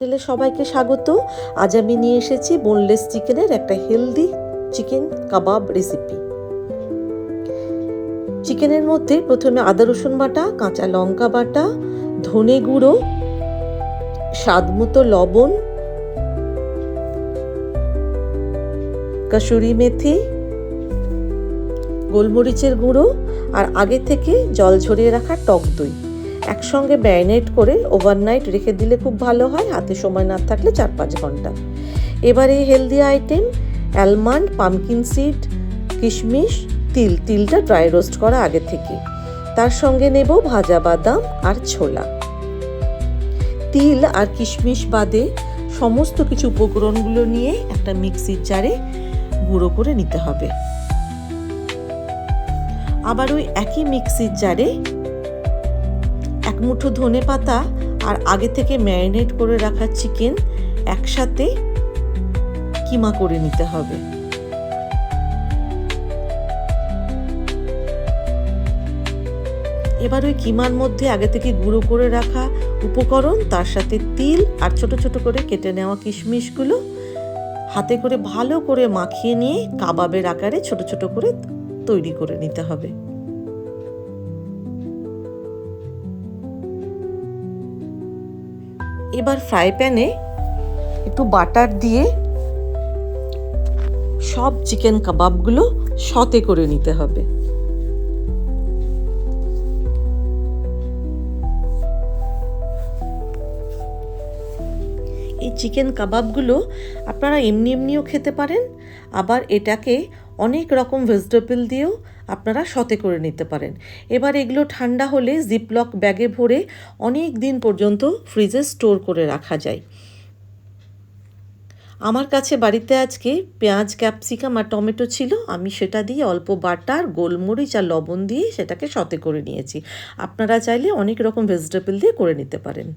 চ্যানেলে সবাইকে স্বাগত। আজ আমি নিয়ে এসেছি বোনলেস চিকেনের একটা হেলদি চিকেন কাবাব রেসিপি। চিকেনের মধ্যে প্রথমে আদা রসুন বাটা, কাঁচা লঙ্কা বাটা, ধনে গুঁড়ো, স্বাদ মতো লবণ, কসুরি মেথি, গোলমরিচের গুঁড়ো আর আগে থেকে জল ঝরিয়ে রাখা টক দই একসঙ্গে ম্যারিনেট করে ওভারনাইট রেখে দিলে খুব ভালো হয়, হাতে সময় না থাকলে 4-5 ঘন্টা। এবার এই healthy item almond, pumpkin seed, কিশমিশ, তিলটা ড্রাই রোস্ট করা আগে থেকে, তার সঙ্গে নেব ভাজা বাদাম আর ছোলা। তিল আর কিশমিশ বাদে সমস্ত কিছু উপকরণগুলো নিয়ে একটা মিক্সির জারে গুঁড়ো করে নিতে হবে। আবার ওই একই মিক্সির জারে এক মুঠো ধনে পাতা আর আগে থেকে ম্যারিনেট করে রাখা চিকেন একসাথে কিমা করে নিতে হবে। এবার ওই কিমার মধ্যে আগে থেকে গুঁড়ো করে রাখা উপকরণ, তার সাথে তিল আর ছোট ছোট করে কেটে নেওয়া কিশমিশগুলো হাতে করে ভালো করে মাখিয়ে নিয়ে কাবাবের আকারে ছোট ছোট করে তৈরি করে নিতে হবে। এবার ফ্রাই প্যানে একটু বাটার দিয়ে সব চিকেন কাবাবগুলো সতে করে নিতে হবে। এই চিকেন কাবাবগুলো আপনারা এমনিও খেতে পারেন, আবার এটাকে অনেক রকম ভেজিটেবল দিয়েও আপনারা সতে করে নিতে পারেন। এবার এগুলো ঠান্ডা হলে জিপলক ব্যাগে ভরে অনেক দিন পর্যন্ত ফ্রিজে স্টোর করে রাখা যায়। আমার কাছে বাড়িতে আজকে পেঁয়াজ, ক্যাপসিকাম আর টমেটো ছিল, আমি সেটা দিয়ে অল্প বাটার, গোলমরিচ আর লবণ দিয়ে সেটাকে সতে করে নিয়েছি। আপনারা চাইলে অনেক রকম ভেজিটেবল দিয়ে করে নিতে পারেন।